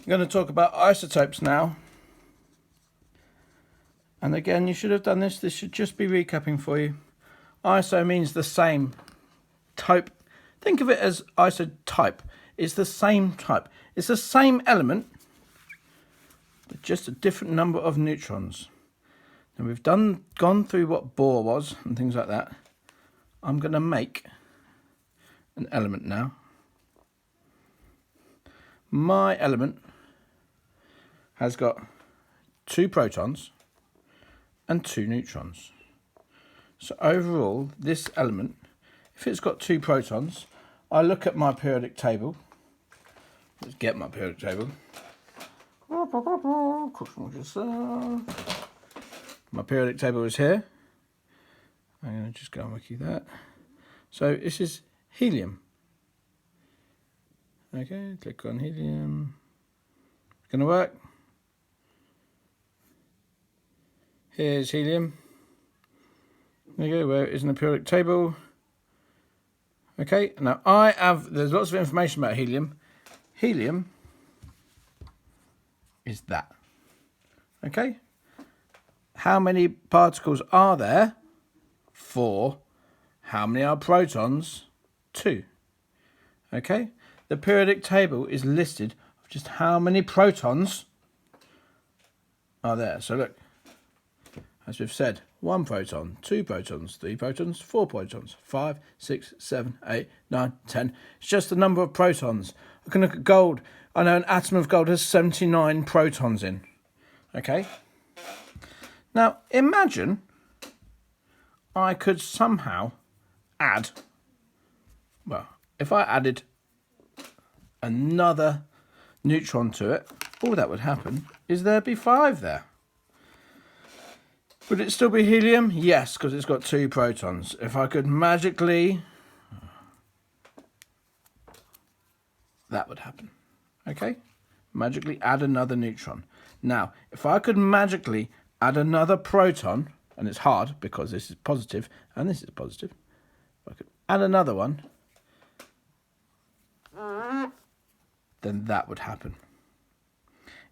I'm going to talk about isotopes now. And again, you should have done this. This should just be recapping for you. Iso means the same. Type. Think of it as isotype. It's the same type. It's the same element, but just a different number of neutrons. Now we've gone through what Bohr was and things like that. I'm going to make an element now. My element has got 2 protons and 2 neutrons. So overall, this element, if it's got 2 protons, I look at my periodic table. Let's get my periodic table. My periodic table is here. I'm going to just go and wiki that. So this is helium. Okay, click on helium. It's going to work. Here's helium. There you go, where it is in the periodic table. Okay, now there's lots of information about helium. Helium is that. Okay? How many particles are there? 4. How many are protons? 2. Okay? The periodic table is listed of just how many protons are there. So look, as we've said, 1 proton, 2 protons, 3 protons, 4 protons, 5, 6, 7, 8, 9, 10. It's just the number of protons. I can look at gold. I know an atom of gold has 79 protons in. Okay? Now, imagine I could somehow add, well, if I added another neutron to it, all that would happen is there'd be 5 there. Would it still be helium? Yes, because it's got 2 protons. If I could magically, that would happen. Okay? Magically add another neutron. Now, if I could magically add another proton, and it's hard because this is positive and this is positive. If I could add another one, then that would happen.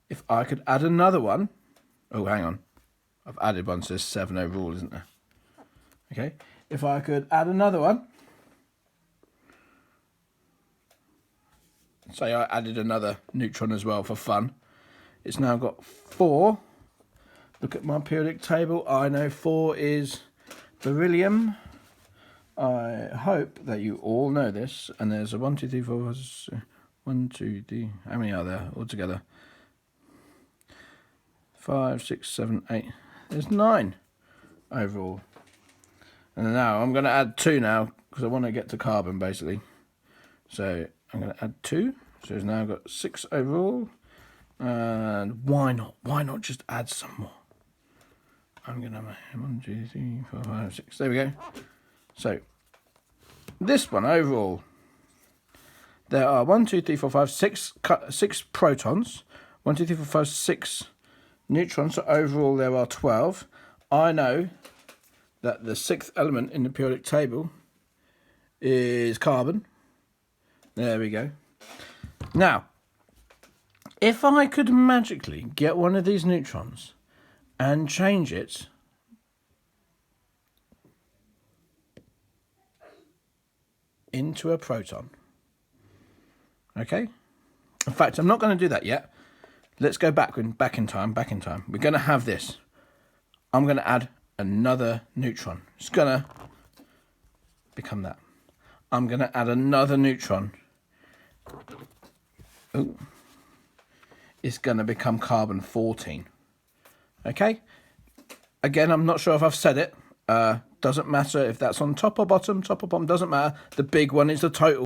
If I could add another one, oh, hang on. I've added one, so there's 7 overall, isn't there? Okay. If I could add another one, say I added another neutron as well for fun. It's now got 4. Look at my periodic table. I know 4 is beryllium. I hope that you all know this. And there's a 1, 2, 3, 4, 1, 2, 3. How many are there altogether? 5, 6, 7, 8. There's 9 overall. And now I'm going to add 2 now because I want to get to carbon basically. So I'm going to add 2. So it's now got 6 overall. And why not? Why not just add some more? I'm going to make 1, 2, 3, 4, 5, 6. There we go. So this one overall, there are 1, 2, 3, 4, 5, 6 protons. 1, 2, 3, 4, 5, 6 neutrons. So overall there are 12. I know that the 6th element in the periodic table is carbon. There we go. Now, if I could magically get one of these neutrons and change it into a proton, okay? In fact, I'm not going to do that yet. Let's go back in time. We're going to have this. I'm going to add another neutron. It's going to become that. I'm going to add another neutron. Ooh. It's going to become carbon 14. Okay? Again, I'm not sure if I've said it. Doesn't matter if that's on top or bottom. Top or bottom, doesn't matter. The big one is the total.